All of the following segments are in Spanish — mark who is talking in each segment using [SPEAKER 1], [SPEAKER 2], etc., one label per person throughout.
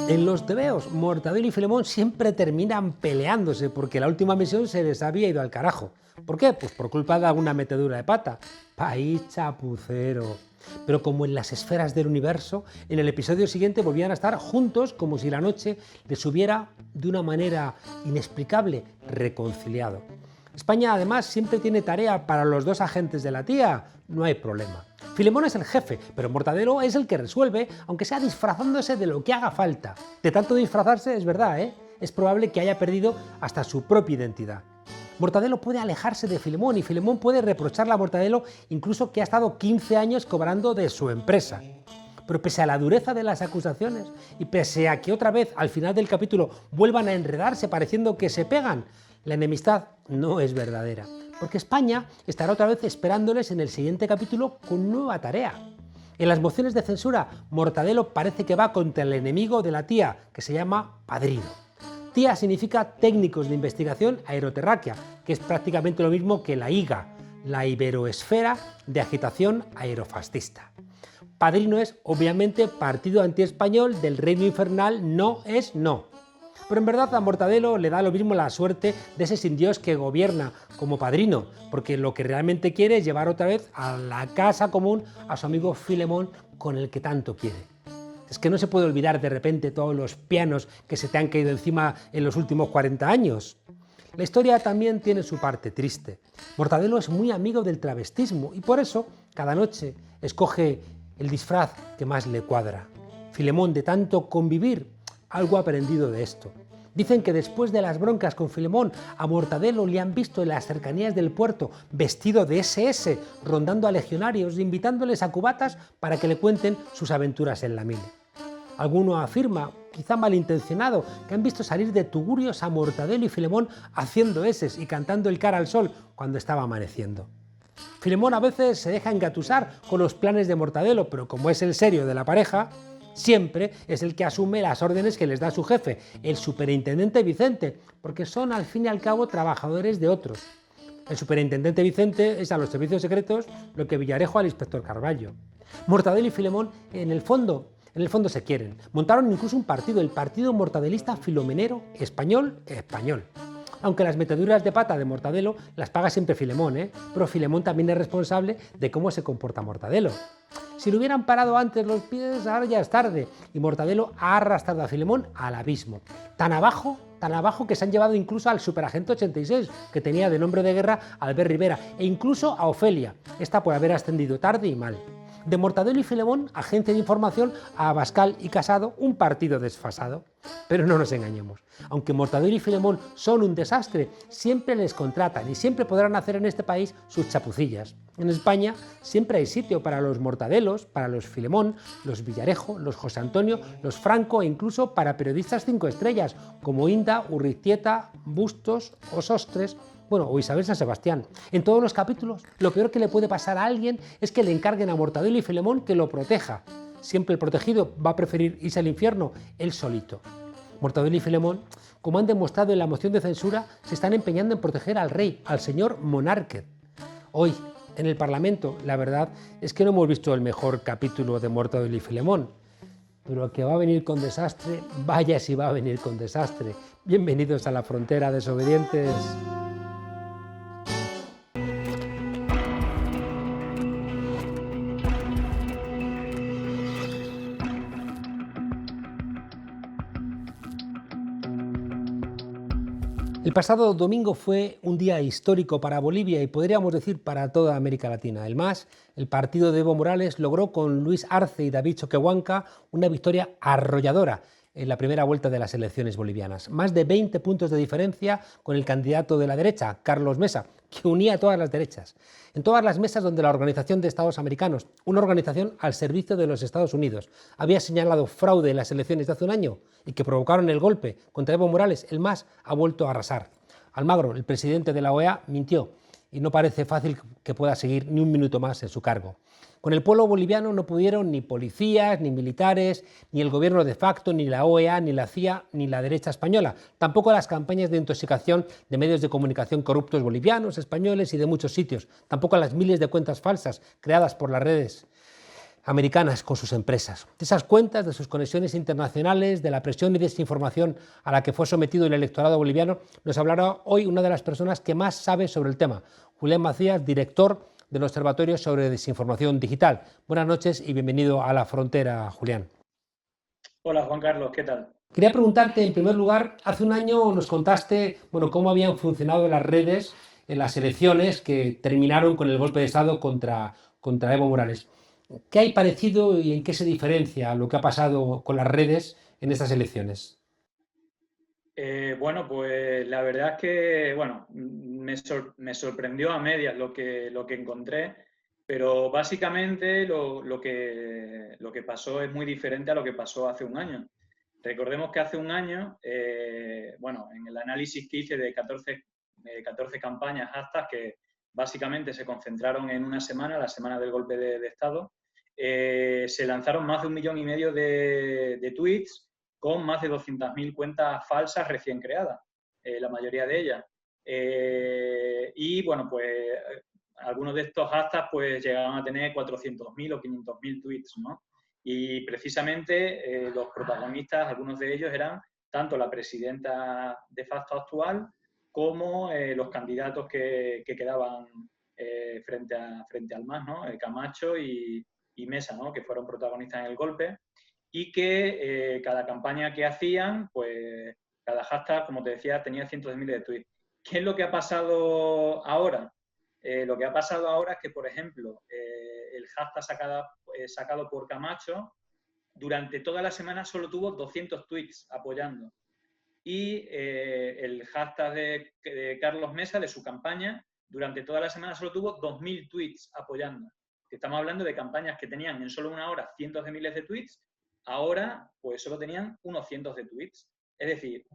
[SPEAKER 1] En los tebeos, Mortadelo y Filemón siempre terminan peleándose porque la última misión se les había ido al carajo. ¿Por qué? Pues por culpa de alguna metedura de pata. País chapucero. Pero como en las esferas del universo, en el episodio siguiente volvían a estar juntos como si la noche les hubiera, de una manera inexplicable, reconciliado. España además siempre tiene tarea para los dos agentes de la tía, no hay problema. Filemón es el jefe, pero Mortadelo es el que resuelve, aunque sea disfrazándose de lo que haga falta. De tanto disfrazarse, es verdad, es probable que haya perdido hasta su propia identidad. Mortadelo puede alejarse de Filemón y Filemón puede reprocharle a Mortadelo incluso que ha estado 15 años cobrando de su empresa. Pero pese a la dureza de las acusaciones y pese a que otra vez al final del capítulo vuelvan a enredarse pareciendo que se pegan, la enemistad no es verdadera, porque España estará otra vez esperándoles en el siguiente capítulo con nueva tarea. En las mociones de censura, Mortadelo parece que va contra el enemigo de la tía, que se llama Padrino. TIA significa Técnicos de Investigación Aeroterráquea, que es prácticamente lo mismo que la IGA, la Iberoesfera de Agitación Aerofascista. Padrino es, obviamente, partido antiespañol del reino infernal no es no. Pero en verdad a Mortadelo le da lo mismo la suerte de ese sin Dios que gobierna como padrino, porque lo que realmente quiere es llevar otra vez a la casa común a su amigo Filemón, con el que tanto quiere. Es que no se puede olvidar de repente todos los pianos que se te han caído encima en los últimos 40 años. La historia también tiene su parte triste. Mortadelo es muy amigo del travestismo y por eso cada noche escoge el disfraz que más le cuadra. Filemón, de tanto convivir, algo ha aprendido de esto. Dicen que después de las broncas con Filemón, a Mortadelo le han visto en las cercanías del puerto vestido de SS, rondando a legionarios, invitándoles a cubatas para que le cuenten sus aventuras en la mili. Alguno afirma, quizá malintencionado, que han visto salir de tugurios a Mortadelo y Filemón haciendo eses y cantando el cara al sol cuando estaba amaneciendo. Filemón a veces se deja engatusar con los planes de Mortadelo, pero como es el serio de la pareja, siempre es el que asume las órdenes que les da su jefe, el superintendente Vicente, porque son al fin y al cabo trabajadores de otros. El superintendente Vicente es a los servicios secretos lo que Villarejo al inspector Carballo. Mortadelo y Filemón en el fondo se quieren. Montaron incluso un partido, el Partido Mortadelista Filomenero Español. Aunque las meteduras de pata de Mortadelo las paga siempre Filemón, pero Filemón también es responsable de cómo se comporta Mortadelo. Si le hubieran parado antes los pies, ahora ya es tarde, y Mortadelo ha arrastrado a Filemón al abismo. Tan abajo que se han llevado incluso al superagente 86, que tenía de nombre de guerra a Albert Rivera, e incluso a Ofelia, esta por haber ascendido tarde y mal. De Mortadelo y Filemón, agencia de información, a Abascal y Casado, un partido desfasado. Pero no nos engañemos, aunque Mortadelo y Filemón son un desastre, siempre les contratan y siempre podrán hacer en este país sus chapucillas. En España siempre hay sitio para los Mortadelos, para los Filemón, los Villarejo, los José Antonio, los Franco e incluso para periodistas 5 estrellas como Inda, Urriztieta, Bustos o Sostres, o Isabel San Sebastián. En todos los capítulos, lo peor que le puede pasar a alguien es que le encarguen a Mortadelo y Filemón que lo proteja. Siempre el protegido va a preferir irse al infierno él solito. Mortadelo y Filemón, como han demostrado en la moción de censura, se están empeñando en proteger al rey, al señor Monárquez. Hoy, en el Parlamento, la verdad es que no hemos visto el mejor capítulo de Mortadelo y Filemón. Pero que va a venir con desastre, vaya si va a venir con desastre. Bienvenidos a la frontera, desobedientes. El pasado domingo fue un día histórico para Bolivia y podríamos decir para toda América Latina. El MAS, el partido de Evo Morales, logró con Luis Arce y David Choquehuanca una victoria arrolladora en la primera vuelta de las elecciones bolivianas. Más de 20 puntos de diferencia con el candidato de la derecha, Carlos Mesa, que unía a todas las derechas. En todas las mesas donde la Organización de Estados Americanos, una organización al servicio de los Estados Unidos, había señalado fraude en las elecciones de hace un año y que provocaron el golpe contra Evo Morales, el MAS ha vuelto a arrasar. Almagro, el presidente de la OEA, mintió y no parece fácil que pueda seguir ni un minuto más en su cargo. Con el pueblo boliviano no pudieron ni policías, ni militares, ni el gobierno de facto, ni la OEA, ni la CIA, ni la derecha española. Tampoco las campañas de intoxicación de medios de comunicación corruptos bolivianos, españoles y de muchos sitios. Tampoco las miles de cuentas falsas creadas por las redes americanas con sus empresas. De esas cuentas, de sus conexiones internacionales, de la presión y desinformación a la que fue sometido el electorado boliviano, nos hablará hoy una de las personas que más sabe sobre el tema, Julián Macías, director del Observatorio sobre Desinformación Digital. Buenas noches y bienvenido a La Frontera, Julián.
[SPEAKER 2] Hola Juan Carlos, ¿qué tal?
[SPEAKER 1] Quería preguntarte, en primer lugar, hace un año nos contaste, cómo habían funcionado las redes en las elecciones que terminaron con el golpe de Estado contra Evo Morales. ¿Qué hay parecido y en qué se diferencia lo que ha pasado con las redes en estas elecciones?
[SPEAKER 2] Bueno, pues la verdad es que, bueno, me sorprendió a medias lo que encontré, pero básicamente lo que pasó es muy diferente a lo que pasó hace un año. Recordemos que hace un año, bueno, en el análisis que hice de 14 campañas hashtags que básicamente se concentraron en una semana, la semana del golpe de Estado, se lanzaron más de 1,5 millones de tweets con más de 200.000 cuentas falsas recién creadas, la mayoría de ellas. Y bueno, pues algunos de estos hashtags pues llegaban a tener 400.000 o 500.000 tweets, ¿no? Y precisamente los protagonistas, algunos de ellos eran tanto la presidenta de facto actual como los candidatos que quedaban frente al MAS, ¿no? Camacho y Mesa, ¿no? Que fueron protagonistas en el golpe y que cada campaña que hacían, pues cada hashtag, como te decía, tenía cientos de miles de tweets. ¿Qué es lo que ha pasado ahora? Lo que ha pasado ahora es que, por ejemplo, el hashtag sacado por Camacho, durante toda la semana solo tuvo 200 tweets apoyando. Y el hashtag de Carlos Mesa, de su campaña, durante toda la semana solo tuvo 2.000 tweets apoyando. Estamos hablando de campañas que tenían en solo una hora cientos de miles de tweets, ahora pues solo tenían unos cientos de tweets. Es decir,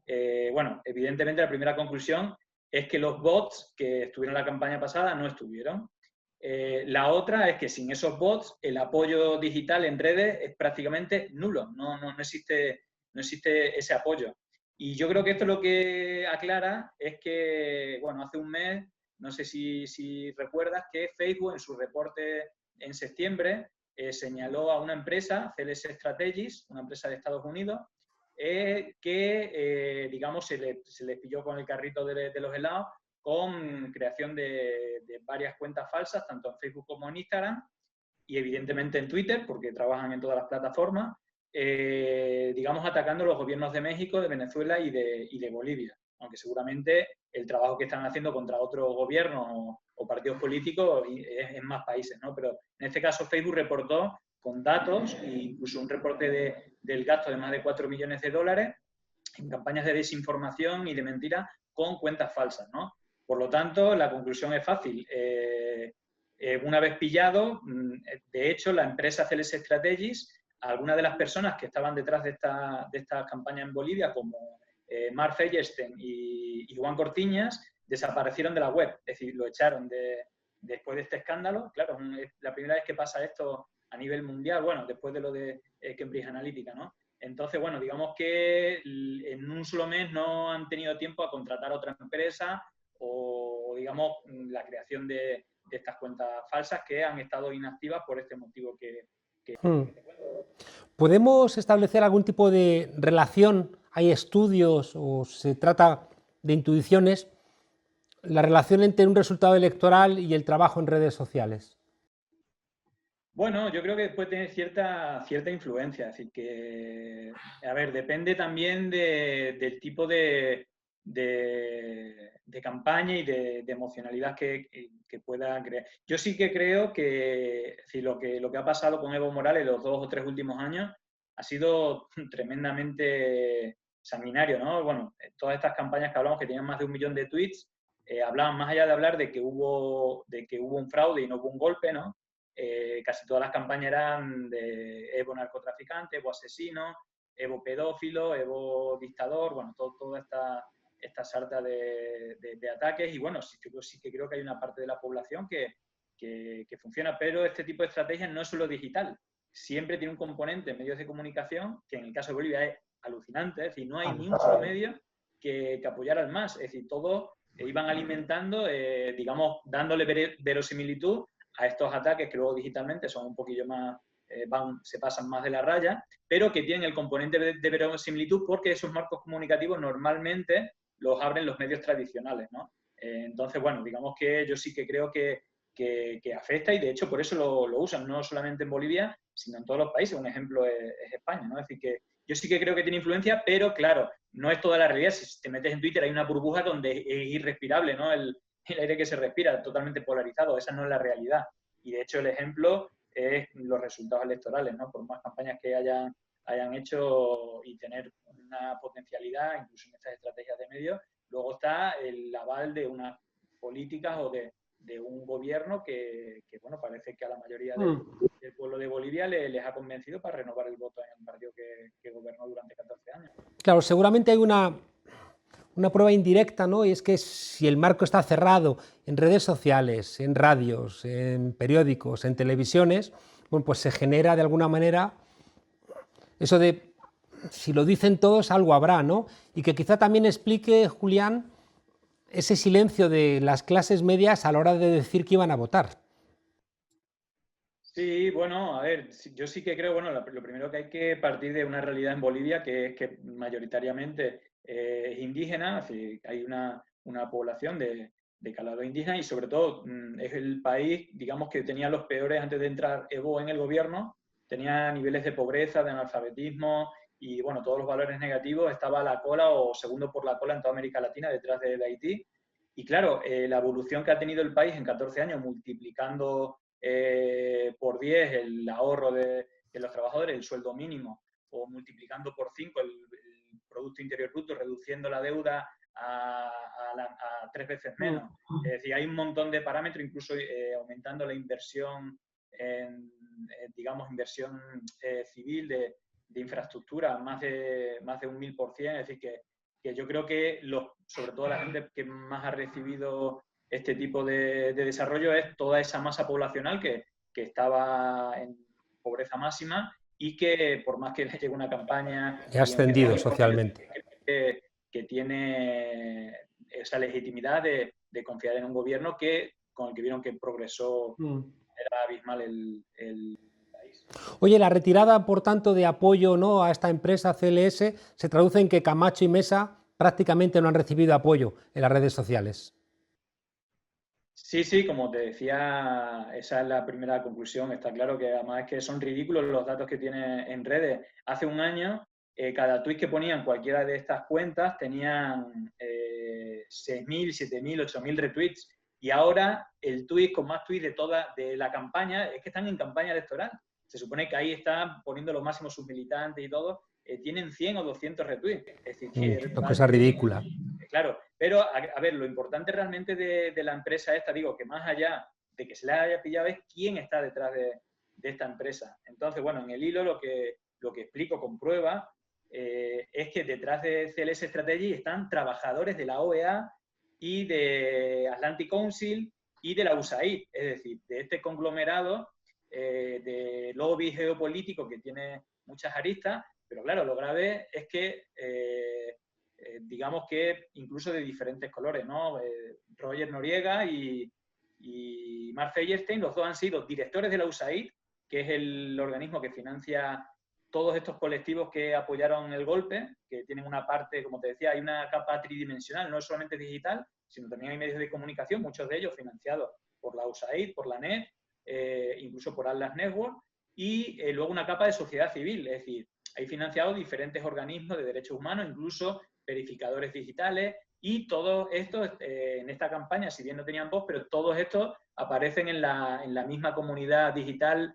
[SPEAKER 2] bueno, evidentemente la primera conclusión es que los bots que estuvieron en la campaña pasada no estuvieron. La otra es que sin esos bots el apoyo digital en redes es prácticamente nulo, no existe ese apoyo. Y yo creo que esto lo que aclara es que, bueno, hace un mes, no sé si recuerdas, que Facebook en su reporte en septiembre señaló a una empresa, CLS Strategies, una empresa de Estados Unidos, que, digamos, se le pilló con el carrito de los helados con creación de varias cuentas falsas, tanto en Facebook como en Instagram, y evidentemente en Twitter, porque trabajan en todas las plataformas, digamos, atacando los gobiernos de México, de Venezuela y de Bolivia. Aunque seguramente el trabajo que están haciendo contra otros gobiernos o partidos políticos es en más países, ¿no? Pero en este caso Facebook reportó con datos e incluso un reporte del gasto de más de 4 millones de dólares en campañas de desinformación y de mentira con cuentas falsas, ¿no? Por lo tanto, la conclusión es fácil. Una vez pillado, de hecho, la empresa CLS Strategies, algunas de las personas que estaban detrás de esta campaña en Bolivia, como Mark Feierstein y Juan Cortiñas, desaparecieron de la web, es decir, lo echaron después de este escándalo. Claro, es la primera vez que pasa esto a nivel mundial, bueno, después de lo de Cambridge Analytica, ¿no? Entonces, bueno, digamos que en un solo mes no han tenido tiempo a contratar a otra empresa o, digamos, la creación de estas cuentas falsas que han estado inactivas por este motivo que
[SPEAKER 1] Hmm. ¿Podemos establecer algún tipo de relación? ¿Hay estudios o se trata de intuiciones? La relación entre un resultado electoral y el trabajo en redes sociales.
[SPEAKER 2] Bueno, yo creo que puede tener cierta influencia, es decir, que, a ver, depende también del tipo de campaña y de emocionalidad que pueda crear. Yo sí que creo que, es decir, lo que ha pasado con Evo Morales los 2 o 3 últimos años ha sido tremendamente sanguinario, ¿no? Bueno, todas estas campañas que hablamos, que tenían más de 1 millón de tweets, hablaban más allá de hablar de que hubo un fraude y no hubo un golpe, ¿no? Casi todas las campañas eran de Evo narcotraficante, Evo asesino, Evo pedófilo, Evo dictador, bueno, toda esta sarta de ataques. Y bueno, yo sí que creo que hay una parte de la población que funciona, pero este tipo de estrategias no es solo digital. Siempre tiene un componente en medios de comunicación que en el caso de Bolivia es alucinante, es decir, no hay ni un solo medio que apoyara al MAS, es decir, todos iban alimentando, digamos, dándole verosimilitud a estos ataques que luego digitalmente son un poquillo más se pasan más de la raya, pero que tienen el componente de verosimilitud porque esos marcos comunicativos normalmente los abren los medios tradicionales, ¿no? Entonces, bueno, digamos que yo sí que creo que afecta y de hecho por eso lo usan, no solamente en Bolivia, sino en todos los países. Un ejemplo es España, ¿no? Es decir, que yo sí que creo que tiene influencia, pero claro, no es toda la realidad. Si te metes en Twitter hay una burbuja donde es irrespirable, ¿no? El aire que se respira, totalmente polarizado. Esa no es la realidad. Y de hecho el ejemplo es los resultados electorales, ¿no? Por más campañas que hayan hecho y tener una potencialidad, incluso en estas estrategias de medios, luego está el aval de unas políticas o de un gobierno que, bueno, parece que a la mayoría del pueblo de Bolivia les ha convencido para renovar el voto en el partido que gobernó durante 14 años.
[SPEAKER 1] Claro, seguramente hay una prueba indirecta, ¿no? Y es que si el marco está cerrado en redes sociales, en radios, en periódicos, en televisiones, bueno, pues se genera de alguna manera eso de, si lo dicen todos, algo habrá, ¿no? Y que quizá también explique, Julián, ese silencio de las clases medias a la hora de decir que iban a votar.
[SPEAKER 2] Sí, bueno, a ver, yo sí que creo, bueno, lo primero que hay que partir de una realidad en Bolivia que es que mayoritariamente es indígena, así, hay una población de calado indígena y sobre todo es el país, digamos, que tenía los peores antes de entrar Evo en el gobierno, tenía niveles de pobreza, de analfabetismo y, bueno, todos los valores negativos, estaba a la cola o segundo por la cola en toda América Latina detrás de Haití. Y claro, la evolución que ha tenido el país en 14 años multiplicando por 10 el ahorro de los trabajadores, el sueldo mínimo, o multiplicando por 5 el Producto Interior Bruto, reduciendo la deuda a 3 veces menos. Es decir, hay un montón de parámetros, incluso aumentando la inversión, digamos, inversión civil de infraestructura, más de un 1000%, es decir, que yo creo que sobre todo la gente que más ha recibido este tipo de desarrollo es toda esa masa poblacional que estaba en pobreza máxima y que por más que le llegue una campaña
[SPEAKER 1] Y ha ascendido socialmente.
[SPEAKER 2] que tiene esa legitimidad de confiar en un gobierno con el que vieron que progresó, era abismal el país.
[SPEAKER 1] Oye, la retirada, por tanto, de apoyo, ¿no?, a esta empresa CLS se traduce en que Camacho y Mesa prácticamente no han recibido apoyo en las redes sociales.
[SPEAKER 2] Sí, como te decía, esa es la primera conclusión. Está claro que además es que son ridículos los datos que tiene en redes. Hace un año, cada tuit que ponían cualquiera de estas cuentas tenían 6.000, 7.000, 8.000 retweets. Y ahora el tuit con más tweets de la campaña es que están en campaña electoral. Se supone que ahí están poniendo los máximos sus militantes y todo. Tienen 100 o 200 retweets. Es decir, que
[SPEAKER 1] Una cosa ridícula.
[SPEAKER 2] claro, pero a ver, lo importante realmente de la empresa esta, digo, que más allá de que se la haya pillado es quién está detrás de esta empresa. Entonces, bueno, en el hilo lo que explico con prueba es que detrás de CLS Strategy están trabajadores de la OEA y de Atlantic Council y de la USAID, es decir, de este conglomerado de lobby geopolítico que tiene muchas aristas, pero claro, lo grave es que digamos que incluso de diferentes colores, ¿no? Roger Noriega y Mark Feuerstein, los dos han sido directores de la USAID, que es el organismo que financia todos estos colectivos que apoyaron el golpe, que tienen una parte, como te decía, hay una capa tridimensional, no es solamente digital, sino también hay medios de comunicación, muchos de ellos financiados por la USAID, por la NET, incluso por Atlas Network, y luego una capa de sociedad civil, es decir, hay financiado diferentes organismos de derechos humanos, incluso verificadores digitales, y todos estos, en esta campaña, si bien no tenían voz, pero todos estos aparecen en la misma comunidad digital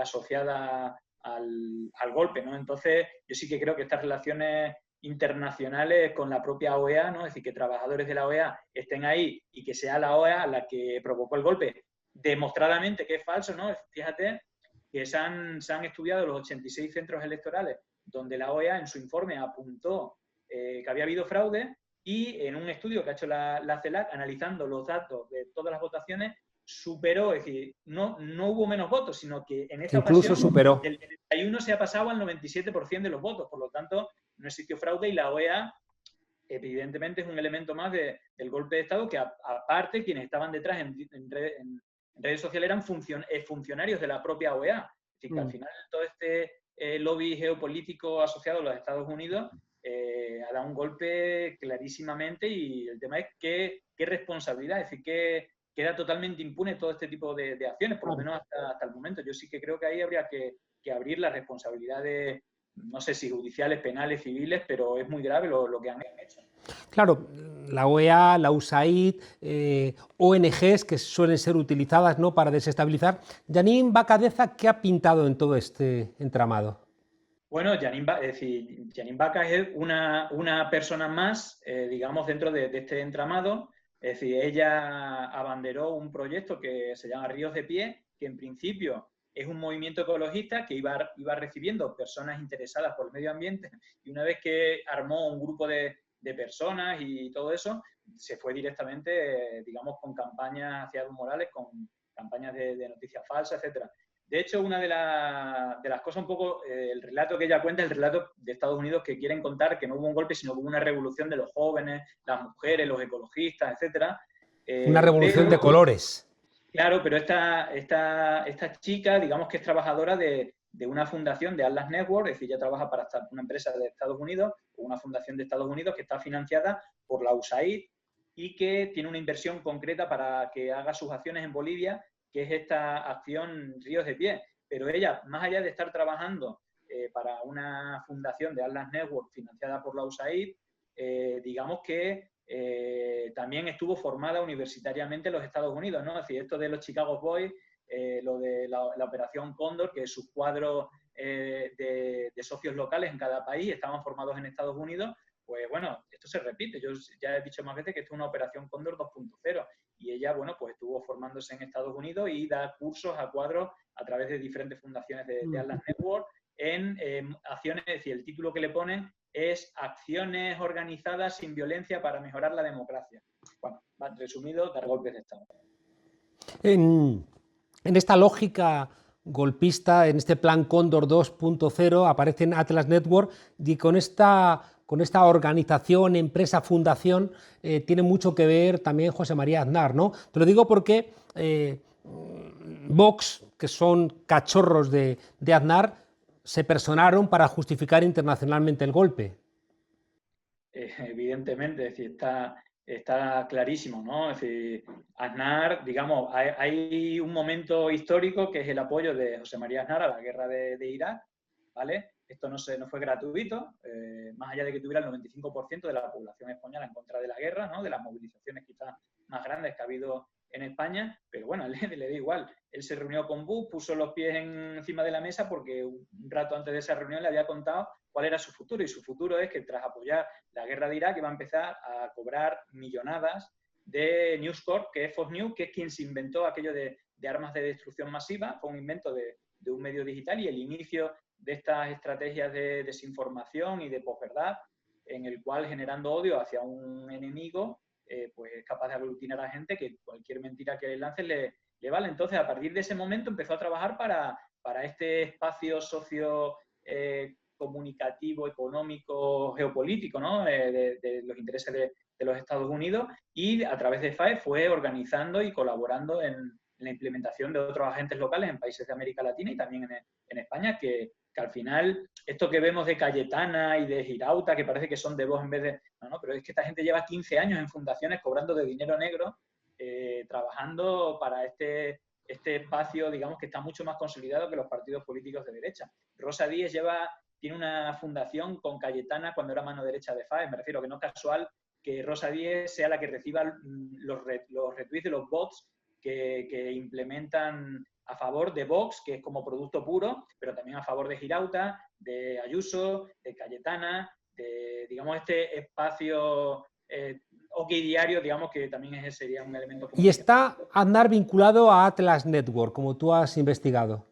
[SPEAKER 2] asociada al golpe, ¿no? Entonces, yo sí que creo que estas relaciones internacionales con la propia OEA, ¿no? Es decir, que trabajadores de la OEA estén ahí y que sea la OEA la que provocó el golpe, demostradamente que es falso, ¿no? Fíjate que se han estudiado los 86 centros electorales donde la OEA en su informe apuntó que había habido fraude y en un estudio que ha hecho la CELAC, analizando los datos de todas las votaciones, superó, es decir, no hubo menos votos, sino que en esta
[SPEAKER 1] Incluso
[SPEAKER 2] ocasión
[SPEAKER 1] superó.
[SPEAKER 2] el 31 se ha pasado al 97% de los votos, por lo tanto no existió fraude y la OEA evidentemente es un elemento más del golpe de Estado que aparte quienes estaban detrás en redes sociales eran funcionarios de la propia OEA. decir, que al final todo este lobby geopolítico asociado a los Estados Unidos ha dado un golpe clarísimamente, y el tema es qué responsabilidad, es decir, que queda totalmente impune todo este tipo de acciones, por lo menos hasta el momento. Yo sí que creo que ahí habría que abrir las responsabilidades, no sé si judiciales, penales, civiles, pero es muy grave lo que han hecho.
[SPEAKER 1] Claro, la OEA, la USAID, ONGs que suelen ser utilizadas, ¿no?, para desestabilizar. Janine Bacadeza, ¿qué ha pintado en todo este entramado?
[SPEAKER 2] Bueno, Janine Baca es una persona más, digamos, dentro de este entramado. Es decir, ella abanderó un proyecto que se llama Ríos de Pie, que en principio es un movimiento ecologista que iba recibiendo personas interesadas por el medio ambiente, y una vez que armó un grupo de personas y todo eso, se fue directamente, digamos, con campañas hacia Evo Morales, con campañas de noticias falsas, etcétera. De hecho, una de las cosas un poco, el relato que ella cuenta, el relato de Estados Unidos, que quieren contar que no hubo un golpe, sino que hubo una revolución de los jóvenes, las mujeres, los ecologistas, etcétera.
[SPEAKER 1] Una revolución de colores.
[SPEAKER 2] Claro, pero esta chica, digamos que es trabajadora de una fundación de Atlas Network, es decir, ella trabaja para una empresa de Estados Unidos, o una fundación de Estados Unidos que está financiada por la USAID y que tiene una inversión concreta para que haga sus acciones en Bolivia, que es esta acción Ríos de Pie. Pero ella, más allá de estar trabajando para una fundación de Atlas Network financiada por la USAID, digamos que también estuvo formada universitariamente en los Estados Unidos, ¿no? Es decir, esto de los Chicago Boys, lo de la Operación Cóndor, que sus cuadros de socios locales en cada país estaban formados en Estados Unidos. Pues bueno, esto se repite. Yo ya he dicho más veces que esto es una Operación Cóndor 2.0, y ella, bueno, pues estuvo formándose en Estados Unidos y da cursos a cuadros a través de diferentes fundaciones de Atlas Network en acciones, es decir, el título que le ponen es Acciones organizadas sin violencia para mejorar la democracia. Bueno, resumido, dar golpes de Estado.
[SPEAKER 1] En esta lógica golpista, en este plan Cóndor 2.0, aparecen Atlas Network, y con esta organización, empresa, fundación, tiene mucho que ver también José María Aznar, ¿no? Te lo digo porque Vox, que son cachorros de Aznar, se personaron para justificar internacionalmente el golpe.
[SPEAKER 2] Evidentemente, es decir, está clarísimo, ¿no? Es decir, Aznar, digamos, hay un momento histórico que es el apoyo de José María Aznar a la guerra de Irak, ¿vale? Esto no fue gratuito, más allá de que tuviera el 95% de la población española en contra de la guerra, ¿no?, de las movilizaciones quizás más grandes que ha habido en España, pero bueno, le da igual. Él se reunió con Bush, puso los pies encima de la mesa porque un rato antes de esa reunión le había contado cuál era su futuro, y su futuro es que tras apoyar la guerra de Irak iba a empezar a cobrar millonadas de News Corp, que es Fox News, que es quien se inventó aquello de armas de destrucción masiva. Fue un invento de un medio digital, y el inicio de estas estrategias de desinformación y de posverdad, en el cual, generando odio hacia un enemigo, pues es capaz de aglutinar a gente que cualquier mentira que le lance le vale. Entonces, a partir de ese momento empezó a trabajar para este espacio socio comunicativo, económico, geopolítico, ¿no?, de los intereses de los Estados Unidos, y a través de FAE fue organizando y colaborando en la implementación de otros agentes locales en países de América Latina y también en España, que al final, esto que vemos de Cayetana y de Girauta, que parece que son de Vox en vez de... No, pero es que esta gente lleva 15 años en fundaciones cobrando de dinero negro, trabajando para este espacio, digamos, que está mucho más consolidado que los partidos políticos de derecha. Rosa Díez tiene una fundación con Cayetana cuando era mano derecha de FAES. Me refiero que no es casual que Rosa Díez sea la que reciba los retweets de los bots que implementan a favor de Vox, que es como producto puro, pero también a favor de Girauta, de Ayuso, de Cayetana, de, digamos, este espacio OK Diario, digamos, que también sería un elemento
[SPEAKER 1] Y está Aznar vinculado a Atlas Network, como tú has investigado.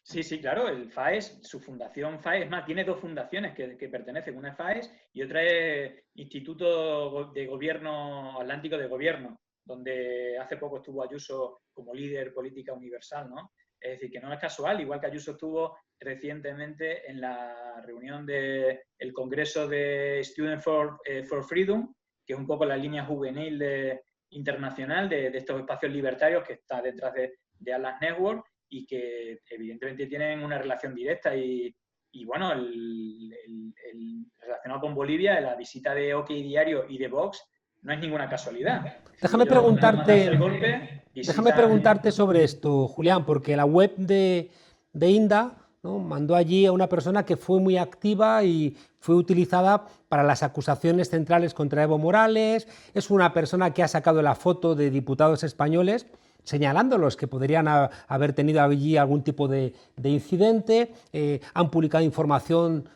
[SPEAKER 2] Sí, claro, el FAES, su fundación FAES, es más, tiene dos fundaciones que pertenecen, una es FAES y otra es Instituto de Gobierno Atlántico de Gobierno, donde hace poco estuvo Ayuso como líder política universal, ¿no? Es decir, que no es casual, igual que Ayuso estuvo recientemente en la reunión del Congreso de Students for Freedom, que es un poco la línea juvenil internacional de estos espacios libertarios que está detrás de Atlas Network. y que evidentemente tienen una relación directa y bueno, relacionado con Bolivia, la visita de OK Diario y de Vox no es ninguna casualidad.
[SPEAKER 1] Déjame
[SPEAKER 2] Ellos, nada más darse el
[SPEAKER 1] preguntarte,
[SPEAKER 2] golpe,
[SPEAKER 1] déjame
[SPEAKER 2] visitan...
[SPEAKER 1] preguntarte sobre esto, Julián, porque la web de INDA, ¿no?, mandó allí a una persona que fue muy activa y fue utilizada para las acusaciones centrales contra Evo Morales. Es una persona que ha sacado la foto de diputados españoles señalándolos que podrían haber tenido allí algún tipo de incidente. Han publicado información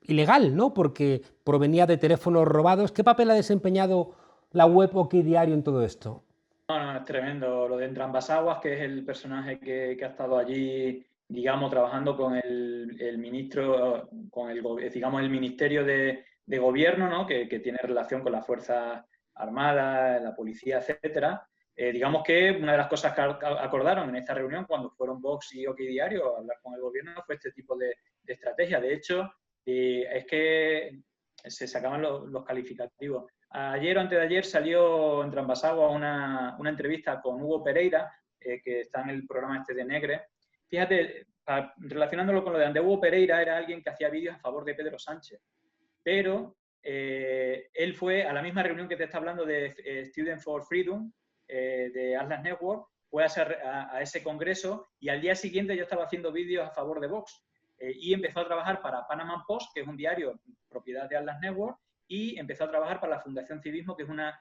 [SPEAKER 1] ilegal, ¿no?, porque provenía de teléfonos robados. ¿Qué papel ha desempeñado la web OK Diario en todo esto?
[SPEAKER 2] No, es tremendo. Lo de Entrambasaguas, que es el personaje que ha estado allí, digamos, trabajando con el ministro, con digamos, el Ministerio de Gobierno, ¿no?, que tiene relación con las Fuerzas Armadas, la policía, etcétera. Digamos que una de las cosas que acordaron en esta reunión, cuando fueron Vox y OK Diario a hablar con el gobierno, fue este tipo de estrategia. De hecho, es que se sacaban los calificativos. Ayer o antes de ayer salió en Trambasagua una entrevista con Hugo Pereira, que está en el programa este de Negre. Fíjate, relacionándolo con lo de Ande, Hugo Pereira era alguien que hacía vídeos a favor de Pedro Sánchez, pero él fue a la misma reunión que te está hablando de Students for Freedom, de Atlas Network, fue a ese congreso y al día siguiente ya estaba haciendo vídeos a favor de Vox. Y empezó a trabajar para Panama Post, que es un diario propiedad de Atlas Network, y empezó a trabajar para la Fundación Civismo, que es una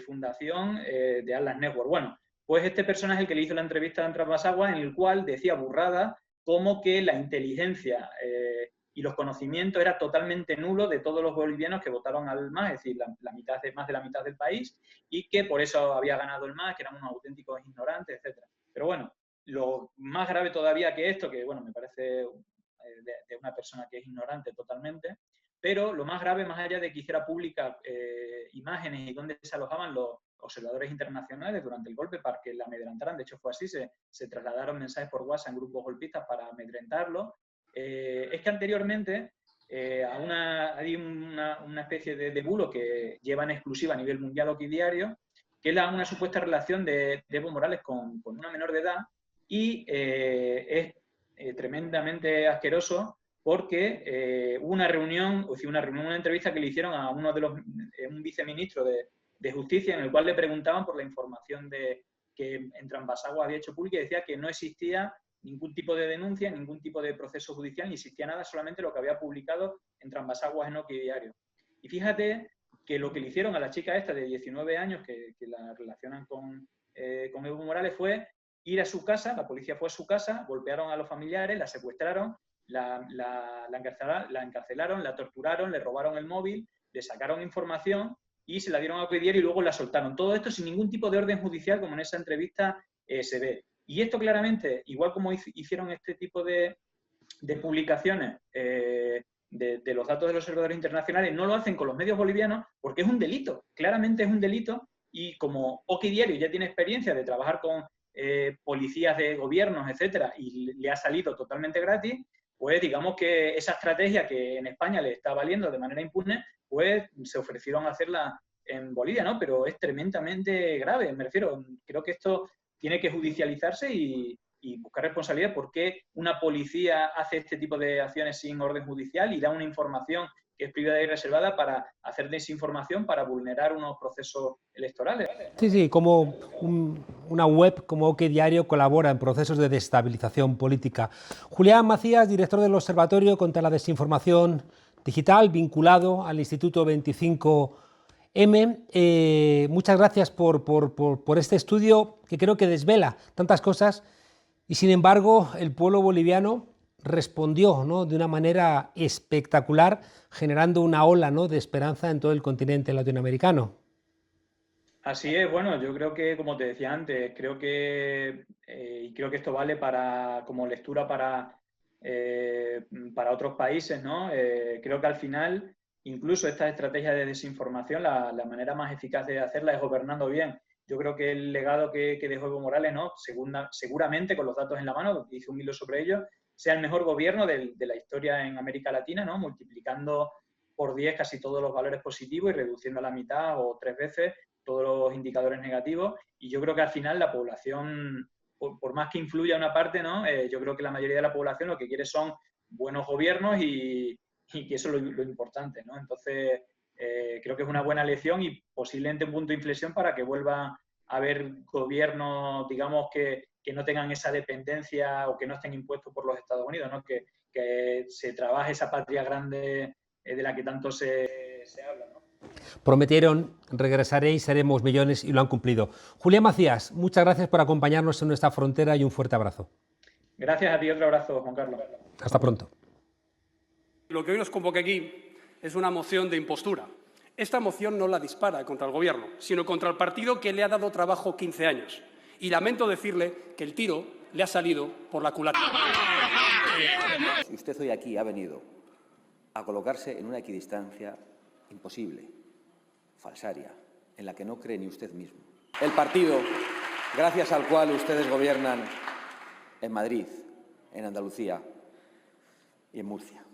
[SPEAKER 2] fundación de Atlas Network. Bueno, pues este personaje es el que le hizo la entrevista a Entrambasaguas, en el cual decía burrada como que la inteligencia y los conocimientos era totalmente nulo de todos los bolivianos que votaron al MAS, es decir, más de la mitad del país, y que por eso había ganado el MAS, que eran unos auténticos ignorantes, etc. Pero bueno, lo más grave todavía que esto, que bueno, me parece de una persona que es ignorante totalmente, pero lo más grave, más allá de que hiciera públicas imágenes y dónde se alojaban los observadores internacionales durante el golpe para que la amedrentaran, de hecho fue así, se trasladaron mensajes por WhatsApp en grupos golpistas para amedrentarlo, es que anteriormente hay una especie de bulo que lleva en exclusiva a nivel mundial OK Diario, que es una supuesta relación de Evo Morales con una menor de edad, y es tremendamente asqueroso porque hubo una reunión, una entrevista que le hicieron a uno de un viceministro de Justicia, en el cual le preguntaban por la información que Entrambasaguas había hecho pública, y decía que no existía ningún tipo de denuncia, ningún tipo de proceso judicial, ni existía nada, solamente lo que había publicado Entrambasaguas en OK Diario. Y fíjate que lo que le hicieron a la chica esta de 19 años, que la relacionan con Evo Morales, fue ir a su casa, la policía fue a su casa, golpearon a los familiares, la secuestraron, la encarcelaron, la torturaron, le robaron el móvil, le sacaron información y se la dieron a OK Diario y luego la soltaron. Todo esto sin ningún tipo de orden judicial, como en esa entrevista se ve. Y esto claramente, igual como hicieron este tipo de publicaciones de los datos de los observadores internacionales, no lo hacen con los medios bolivianos porque es un delito, claramente es un delito, y como OK Diario ya tiene experiencia de trabajar con policías de gobiernos, etcétera, y le ha salido totalmente gratis, pues digamos que esa estrategia que en España le está valiendo de manera impune, pues se ofrecieron a hacerla en Bolivia, ¿no? Pero es tremendamente grave, me refiero, creo que esto tiene que judicializarse y buscar responsabilidad. ¿Por qué una policía hace este tipo de acciones sin orden judicial y da una información que es privada y reservada para hacer desinformación, para vulnerar unos procesos electorales?
[SPEAKER 1] Sí, sí, como una web como OK Diario colabora en procesos de desestabilización política. Julián Macías, director del Observatorio contra la Desinformación Digital, vinculado al Instituto 25M. Muchas gracias por este estudio que creo que desvela tantas cosas y, sin embargo, el pueblo boliviano respondió, ¿no?, de una manera espectacular, generando una ola, ¿no?, de esperanza en todo el continente latinoamericano.
[SPEAKER 2] Así es, bueno, yo creo que, como te decía antes, creo que esto vale como lectura para otros países, ¿no? Creo que al final, incluso esta estrategia de desinformación, la manera más eficaz de hacerla es gobernando bien. Yo creo que el legado que dejó Evo Morales, ¿no?, seguramente con los datos en la mano, hice un hilo sobre ello, sea el mejor gobierno de la historia en América Latina, ¿no?, multiplicando por 10 casi todos los valores positivos y reduciendo a la mitad o 3 veces todos los indicadores negativos, y yo creo que al final la población por más que influya una parte, ¿no? Yo creo que la mayoría de la población lo que quiere son buenos gobiernos y que eso es lo importante, ¿no? Entonces, creo que es una buena lección y posiblemente un punto de inflexión para que vuelva a haber gobiernos, digamos, que no tengan esa dependencia o que no estén impuestos por los Estados Unidos, ¿no? Que se trabaje esa patria grande de la que tanto se habla, ¿no?
[SPEAKER 1] Prometieron, regresaréis, seremos millones y lo han cumplido. Julián Macías, muchas gracias por acompañarnos en nuestra frontera y un fuerte abrazo.
[SPEAKER 2] Gracias a ti, otro abrazo, Juan Carlos.
[SPEAKER 1] Hasta pronto.
[SPEAKER 3] Lo que hoy nos convoca aquí es una moción de impostura. Esta moción no la dispara contra el Gobierno, sino contra el partido que le ha dado trabajo 15 años. Y lamento decirle que el tiro le ha salido por la culata.
[SPEAKER 4] Si usted hoy aquí ha venido a colocarse en una equidistancia imposible, falsaria, en la que no cree ni usted mismo. El partido, gracias al cual ustedes gobiernan en Madrid, en Andalucía y en Murcia.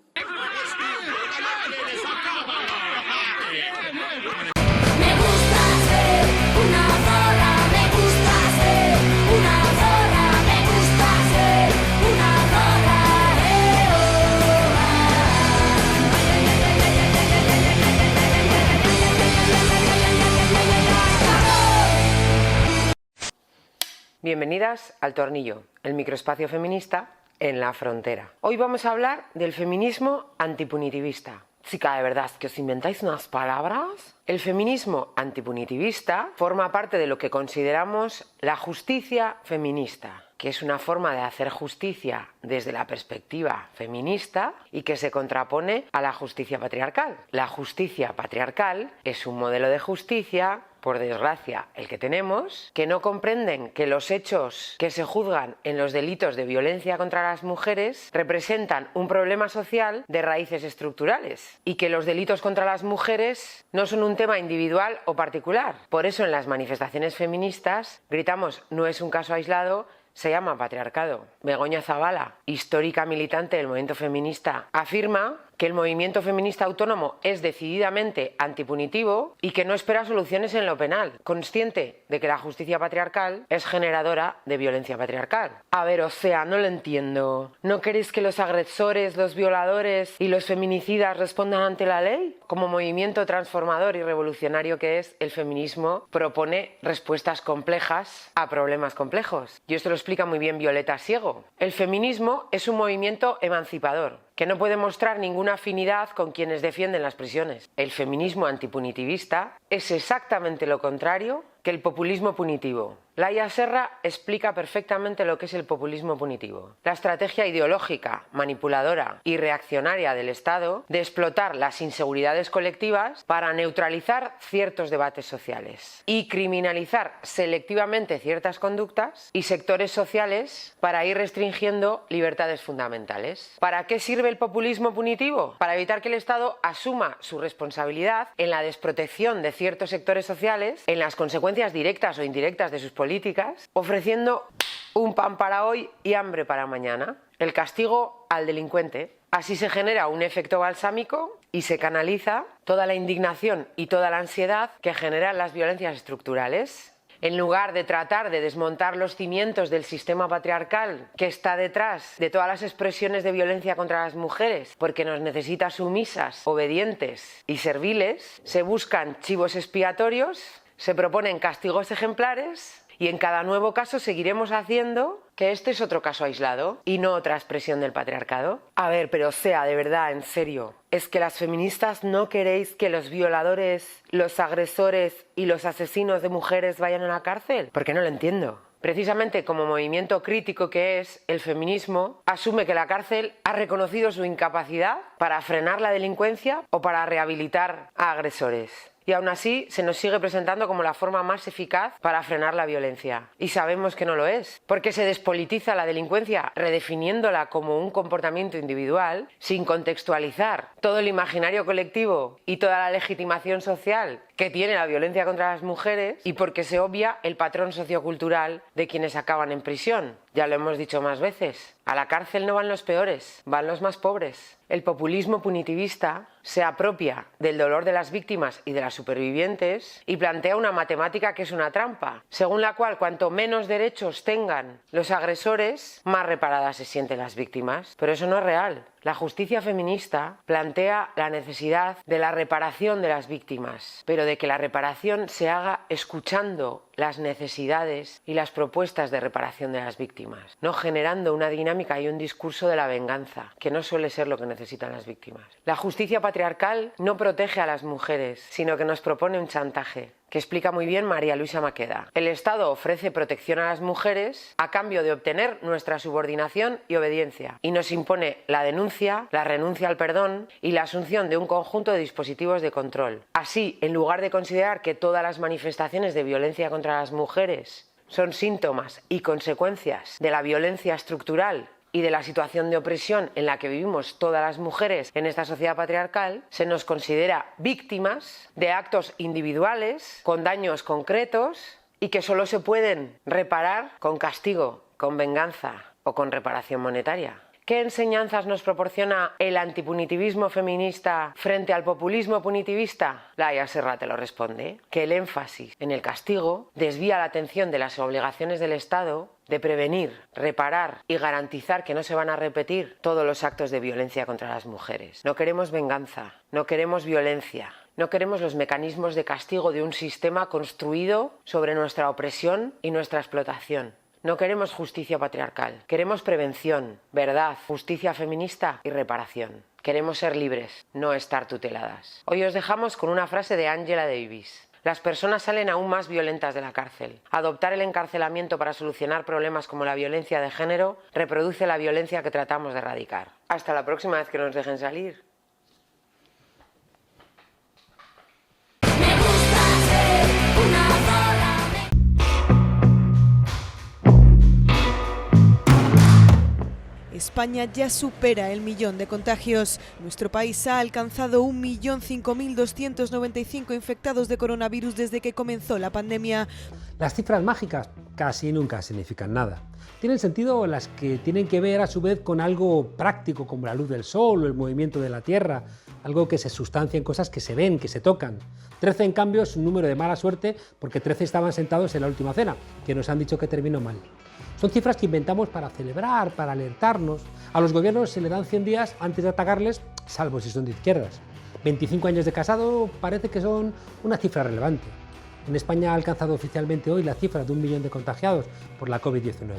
[SPEAKER 5] Bienvenidas al Tornillo, el microespacio feminista en la frontera. Hoy vamos a hablar del feminismo antipunitivista. Chica, de verdad, que os inventáis unas palabras. El feminismo antipunitivista forma parte de lo que consideramos la justicia feminista, que es una forma de hacer justicia desde la perspectiva feminista y que se contrapone a la justicia patriarcal. La justicia patriarcal es un modelo de justicia, por desgracia, el que tenemos, que no comprenden que los hechos que se juzgan en los delitos de violencia contra las mujeres representan un problema social de raíces estructurales y que los delitos contra las mujeres no son un tema individual o particular. Por eso en las manifestaciones feministas gritamos no es un caso aislado, se llama patriarcado. Begoña Zabala, histórica militante del movimiento feminista, afirma que el movimiento feminista autónomo es decididamente antipunitivo y que no espera soluciones en lo penal, consciente de que la justicia patriarcal es generadora de violencia patriarcal. A ver, o sea, no lo entiendo. ¿No queréis que los agresores, los violadores y los feminicidas respondan ante la ley? Como movimiento transformador y revolucionario que es, el feminismo propone respuestas complejas a problemas complejos. Y esto lo explica muy bien Violeta Siego. El feminismo es un movimiento emancipador, que no puede mostrar ninguna afinidad con quienes defienden las prisiones. El feminismo antipunitivista es exactamente lo contrario que el populismo punitivo. Laia Serra explica perfectamente lo que es el populismo punitivo. La estrategia ideológica, manipuladora y reaccionaria del Estado de explotar las inseguridades colectivas para neutralizar ciertos debates sociales y criminalizar selectivamente ciertas conductas y sectores sociales para ir restringiendo libertades fundamentales. ¿Para qué sirve el populismo punitivo? Para evitar que el Estado asuma su responsabilidad en la desprotección de ciertos sectores sociales, en las consecuencias directas o indirectas de sus políticas, ofreciendo un pan para hoy y hambre para mañana. El castigo al delincuente. Así se genera un efecto balsámico y se canaliza toda la indignación y toda la ansiedad que generan las violencias estructurales. En lugar de tratar de desmontar los cimientos del sistema patriarcal que está detrás de todas las expresiones de violencia contra las mujeres, porque nos necesita sumisas, obedientes y serviles, se buscan chivos expiatorios, se proponen castigos ejemplares y en cada nuevo caso seguiremos haciendo que este es otro caso aislado y no otra expresión del patriarcado. A ver, pero sea, de verdad, en serio, ¿es que las feministas no queréis que los violadores, los agresores y los asesinos de mujeres vayan a la cárcel? Porque no lo entiendo. Precisamente como movimiento crítico que es, el feminismo asume que la cárcel ha reconocido su incapacidad para frenar la delincuencia o para rehabilitar a agresores. Y aún así se nos sigue presentando como la forma más eficaz para frenar la violencia. Y sabemos que no lo es, porque se despolitiza la delincuencia redefiniéndola como un comportamiento individual sin contextualizar todo el imaginario colectivo y toda la legitimación social que tiene la violencia contra las mujeres y porque se obvia el patrón sociocultural de quienes acaban en prisión. Ya lo hemos dicho más veces, a la cárcel no van los peores, van los más pobres. El populismo punitivista se apropia del dolor de las víctimas y de las supervivientes y plantea una matemática que es una trampa, según la cual cuanto menos derechos tengan los agresores, más reparadas se sienten las víctimas. Pero eso no es real. La justicia feminista plantea la necesidad de la reparación de las víctimas, pero de que la reparación se haga escuchando las necesidades y las propuestas de reparación de las víctimas, no generando una dinámica y un discurso de la venganza, que no suele ser lo que necesitan las víctimas. La justicia patriarcal no protege a las mujeres, sino que nos propone un chantaje, que explica muy bien María Luisa Maqueda. El Estado ofrece protección a las mujeres a cambio de obtener nuestra subordinación y obediencia, y nos impone la denuncia, la renuncia al perdón y la asunción de un conjunto de dispositivos de control. Así, en lugar de considerar que todas las manifestaciones de violencia contra las mujeres son síntomas y consecuencias de la violencia estructural y de la situación de opresión en la que vivimos todas las mujeres en esta sociedad patriarcal, se nos considera víctimas de actos individuales con daños concretos y que solo se pueden reparar con castigo, con venganza o con reparación monetaria. ¿Qué enseñanzas nos proporciona el antipunitivismo feminista frente al populismo punitivista? Laia Serra te lo responde, que el énfasis en el castigo desvía la atención de las obligaciones del Estado de prevenir, reparar y garantizar que no se van a repetir todos los actos de violencia contra las mujeres. No queremos venganza, no queremos violencia, no queremos los mecanismos de castigo de un sistema construido sobre nuestra opresión y nuestra explotación. No queremos justicia patriarcal, queremos prevención, verdad, justicia feminista y reparación. Queremos ser libres, no estar tuteladas. Hoy os dejamos con una frase de Angela Davis. Las personas salen aún más violentas de la cárcel. Adoptar el encarcelamiento para solucionar problemas como la violencia de género reproduce la violencia que tratamos de erradicar. Hasta la próxima vez que nos dejen salir.
[SPEAKER 6] España ya supera el 1.000.000 de contagios. Nuestro país ha alcanzado 1.005.295 infectados de coronavirus desde que comenzó la pandemia.
[SPEAKER 1] Las cifras mágicas casi nunca significan nada. Tienen sentido las que tienen que ver a su vez con algo práctico como la luz del sol o el movimiento de la Tierra, algo que se sustancia en cosas que se ven, que se tocan. 13 en cambio es un número de mala suerte porque 13 estaban sentados en la última cena, que nos han dicho que terminó mal. Son cifras que inventamos para celebrar, para alertarnos. A los gobiernos se le dan 100 días antes de atacarles, salvo si son de izquierdas. 25 años de casado parece que son una cifra relevante. En España ha alcanzado oficialmente hoy la cifra de 1 millón de contagiados por la COVID-19.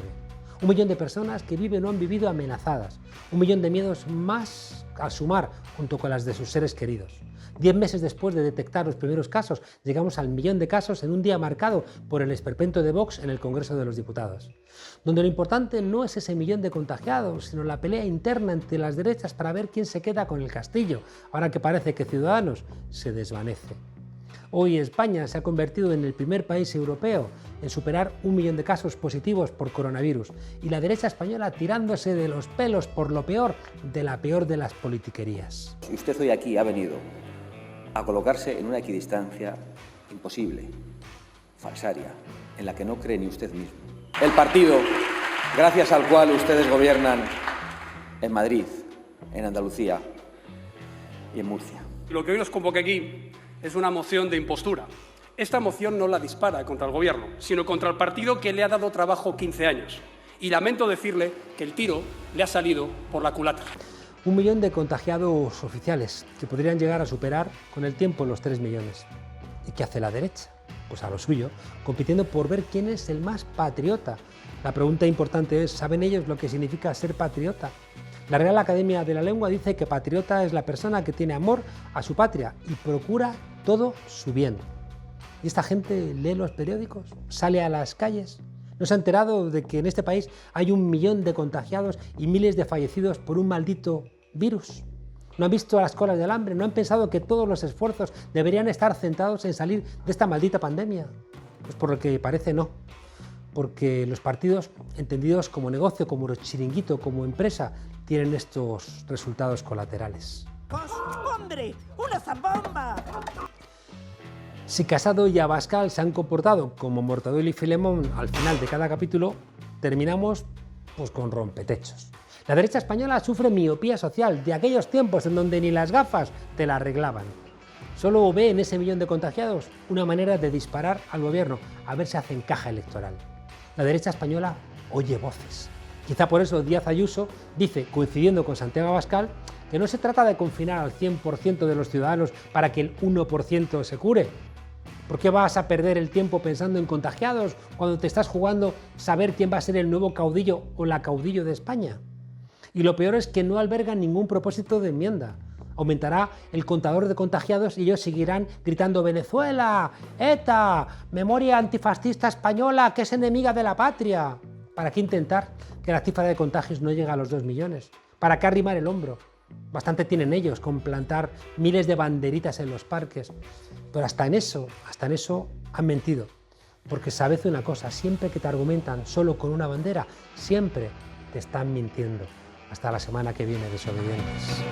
[SPEAKER 1] 1 millón de personas que viven o han vivido amenazadas. 1 millón de miedos más a sumar junto con las de sus seres queridos. 10 meses después de detectar los primeros casos, llegamos al 1 millón de casos en un día marcado por el esperpento de Vox en el Congreso de los Diputados. Donde lo importante no es ese 1 millón de contagiados, sino la pelea interna entre las derechas para ver quién se queda con el castillo, ahora que parece que Ciudadanos se desvanece. Hoy España se ha convertido en el primer país europeo en superar 1 millón de casos positivos por coronavirus y la derecha española tirándose de los pelos por lo peor de la peor de las politiquerías.
[SPEAKER 4] Si usted hoy aquí ha venido a colocarse en una equidistancia imposible, falsaria, en la que no cree ni usted mismo. El partido, gracias al cual ustedes gobiernan en Madrid, en Andalucía y en Murcia.
[SPEAKER 3] Lo que hoy nos convoca aquí es una moción de impostura. Esta moción no la dispara contra el Gobierno, sino contra el partido que le ha dado trabajo 15 años. Y lamento decirle que el tiro le ha salido por la culata.
[SPEAKER 1] 1 millón de contagiados oficiales, que podrían llegar a superar con el tiempo los 3 millones. ¿Y qué hace la derecha? Pues a lo suyo, compitiendo por ver quién es el más patriota. La pregunta importante es, ¿saben ellos lo que significa ser patriota? La Real Academia de la Lengua dice que patriota es la persona que tiene amor a su patria y procura todo su bien. ¿Y esta gente lee los periódicos? ¿Sale a las calles? ¿No se ha enterado de que en este país hay 1 millón de contagiados y miles de fallecidos por un maldito virus? ¿No han visto las colas del hambre? ¿No han pensado que todos los esfuerzos deberían estar centrados en salir de esta maldita pandemia? Pues por lo que parece no. Porque los partidos, entendidos como negocio, como chiringuito, como empresa, tienen estos resultados colaterales.
[SPEAKER 7] ¡Hombre! ¡Una zambomba!
[SPEAKER 1] Si Casado y Abascal se han comportado como Mortadelo y Filemón al final de cada capítulo, terminamos pues con rompetechos. La derecha española sufre miopía social de aquellos tiempos en donde ni las gafas te la arreglaban. Solo ve en ese millón de contagiados una manera de disparar al gobierno, a ver si hacen caja electoral. La derecha española oye voces. Quizá por eso Díaz Ayuso dice, coincidiendo con Santiago Abascal, que no se trata de confinar al 100% de los ciudadanos para que el 1% se cure. ¿Por qué vas a perder el tiempo pensando en contagiados cuando te estás jugando saber quién va a ser el nuevo caudillo o la caudillo de España? Y lo peor es que no albergan ningún propósito de enmienda. Aumentará el contador de contagiados y ellos seguirán gritando Venezuela, ETA, memoria antifascista española que es enemiga de la patria. ¿Para qué intentar que la cifra de contagios no llegue a los 2 millones? ¿Para qué arrimar el hombro? Bastante tienen ellos con plantar miles de banderitas en los parques. Pero hasta en eso han mentido. Porque sabes una cosa, siempre que te argumentan solo con una bandera, siempre te están mintiendo. Hasta la semana que viene, desobedientes.